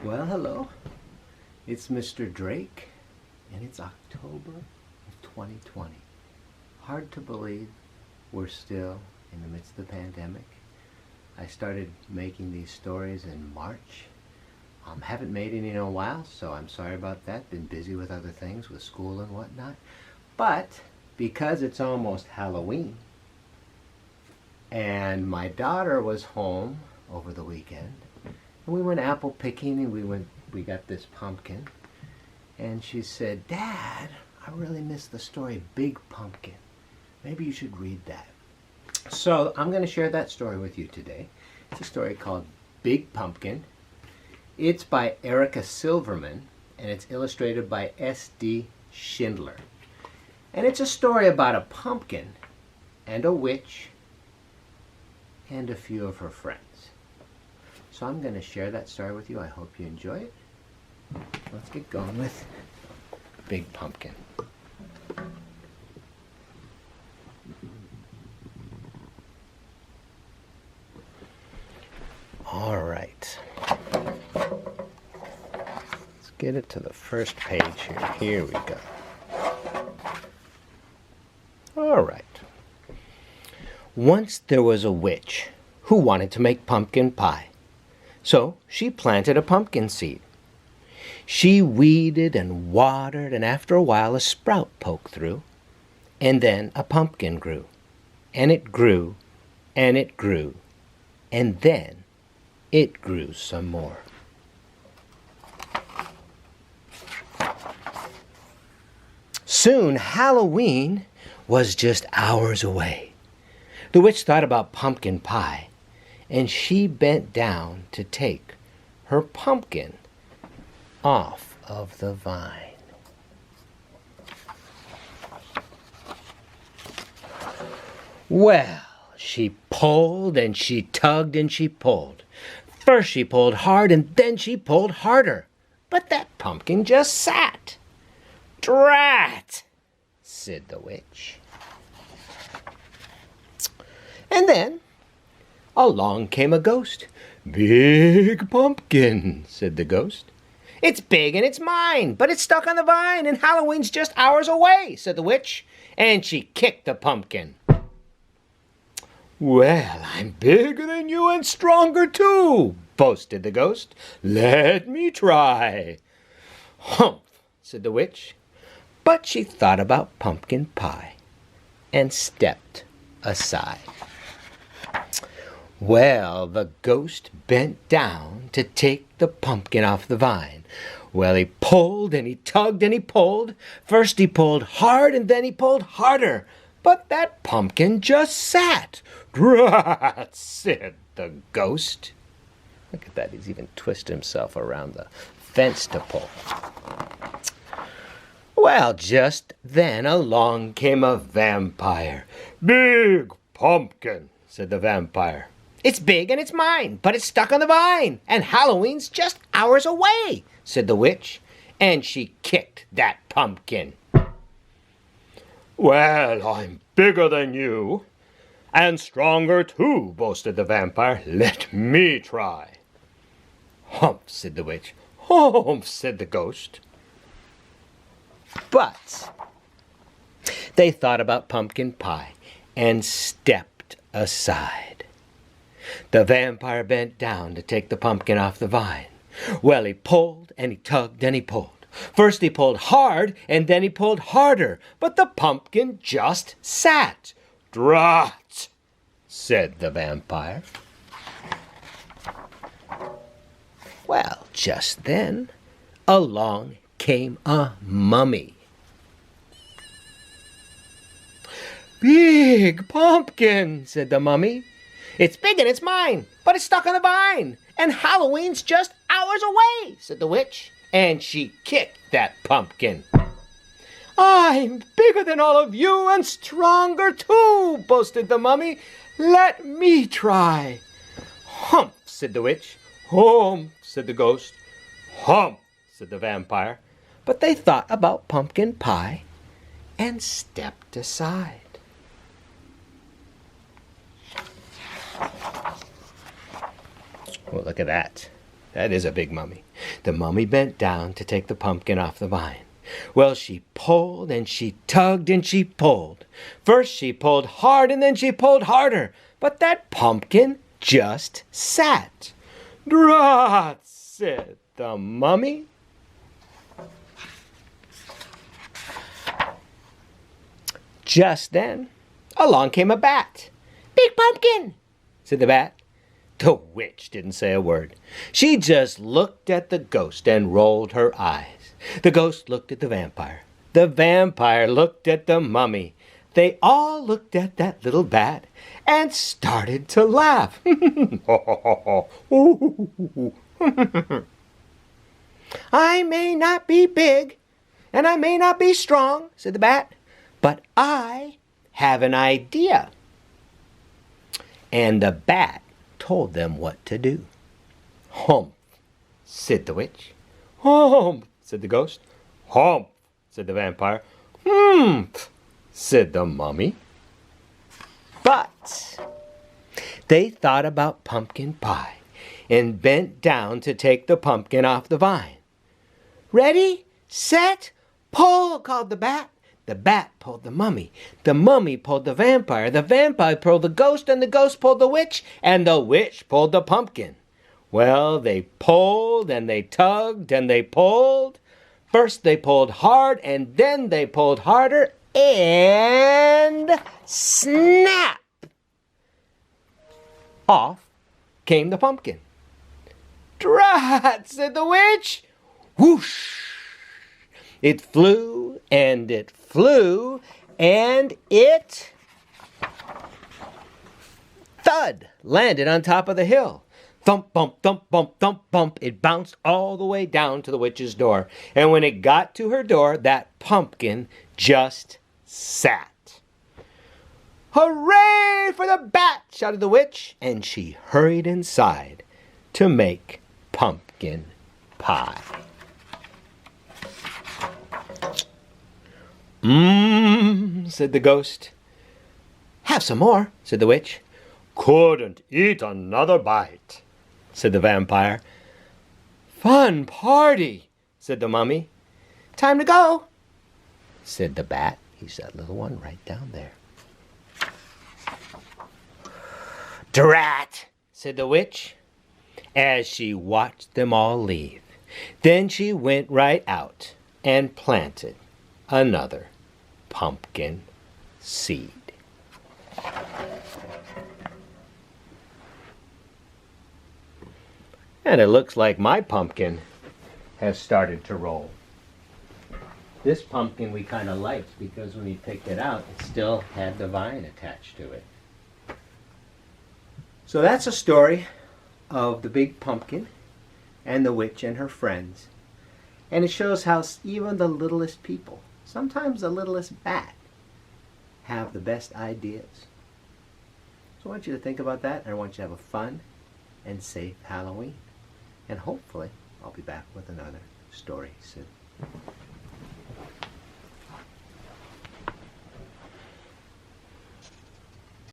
Well, hello. It's Mr. Drake, and it's October of 2020. Hard to believe we're still in the midst of the pandemic. I started making these stories in March. Haven't made any in a while, so I'm sorry about that. Been busy with other things, with school and whatnot. But because it's almost Halloween, and my daughter was home over the weekend, and we went apple picking, and we got this pumpkin, and she said, "Dad, I really miss the story Big Pumpkin. Maybe you should read that." So I'm going to share that story with you today. It's a story called Big Pumpkin. It's by Erica Silverman, and it's illustrated by S.D. Schindler. And it's a story about a pumpkin and a witch and a few of her friends. So I'm going to share that story with you. I hope you enjoy it. Let's get going with Big Pumpkin. All right. Let's get it to the first page here. Here we go. All right. Once there was a witch who wanted to make pumpkin pie. So she planted a pumpkin seed. She weeded and watered, and after a while a sprout poked through, and then a pumpkin grew, and it grew, and it grew, and then it grew some more. Soon Halloween was just hours away. The witch thought about pumpkin pie, and she bent down to take her pumpkin off of the vine. Well, she pulled and she tugged and she pulled. First she pulled hard and then she pulled harder. But that pumpkin just sat. "Drat!" said the witch. And then along came a ghost. "Big Pumpkin," said the ghost. "It's big and it's mine, but it's stuck on the vine, and Halloween's just hours away," said the witch, and she kicked the pumpkin. "Well, I'm bigger than you and stronger too," boasted the ghost. "Let me try." "Humph," said the witch, but she thought about pumpkin pie and stepped aside. Well, the ghost bent down to take the pumpkin off the vine. Well, he pulled and he tugged and he pulled. First he pulled hard and then he pulled harder. But that pumpkin just sat. "Drat!" said the ghost. Look at that, he's even twisted himself around the fence to pull. Well, just then along came a vampire. "Big Pumpkin," said the vampire. "It's big and it's mine, but it's stuck on the vine, and Halloween's just hours away," said the witch, and she kicked that pumpkin. "Well, I'm bigger than you, and stronger too," boasted the vampire. "Let me try." "Humph," said the witch. "Humph," said the ghost. But they thought about pumpkin pie and stepped aside. The vampire bent down to take the pumpkin off the vine. Well, he pulled and he tugged and he pulled. First he pulled hard and then he pulled harder, but the pumpkin just sat. "Drat!" said the vampire. Well, just then along came a mummy. "Big Pumpkin," said the mummy. "It's big and it's mine, but it's stuck on the vine, and Halloween's just hours away," said the witch, and she kicked that pumpkin. "I'm bigger than all of you and stronger too," boasted the mummy. "Let me try." "Humph," said the witch. "Humph," said the ghost. "Humph," said the vampire. But they thought about pumpkin pie and stepped aside. Well, look at that. That is a big mummy. The mummy bent down to take the pumpkin off the vine. Well, she pulled and she tugged and she pulled. First she pulled hard and then she pulled harder. But that pumpkin just sat. "Drat," said the mummy. Just then, along came a bat. "Big pumpkin," said the bat. The witch didn't say a word. She just looked at the ghost and rolled her eyes. The ghost looked at the vampire. The vampire looked at the mummy. They all looked at that little bat and started to laugh. "I may not be big and I may not be strong," said the bat, "but I have an idea." And the bat told them what to do. "Humph," said the witch. "Humph," said the ghost. "Humph," said the vampire. "Humph," said the mummy. But they thought about pumpkin pie and bent down to take the pumpkin off the vine. "Ready, set, pull," called the bat. The bat pulled the mummy pulled the vampire pulled the ghost, and the ghost pulled the witch, and the witch pulled the pumpkin. Well, they pulled and they tugged and they pulled. First they pulled hard and then they pulled harder, and snap! Off came the pumpkin. "Drat," said the witch. Whoosh! It flew and it flew and it thud landed on top of the hill. Thump, bump, thump, bump, thump, bump. It bounced all the way down to the witch's door. And when it got to her door, that pumpkin just sat. "Hooray for the bat!" shouted the witch, and she hurried inside to make pumpkin pie. Said the ghost. "Have some more," said the witch. "Couldn't eat another bite," said the vampire. "Fun party," said the mummy. "Time to go," said the bat. He's that little one right down there. "Drat," said the witch, as she watched them all leave. Then she went right out and planted another pumpkin seed. And it looks like my pumpkin has started to roll. This pumpkin we kind of liked because when we picked it out, it still had the vine attached to it. So that's a story of the big pumpkin and the witch and her friends. And it shows how even the littlest people, sometimes the littlest bat, have the best ideas. So I want you to think about that, and I want you to have a fun and safe Halloween. And hopefully, I'll be back with another story soon.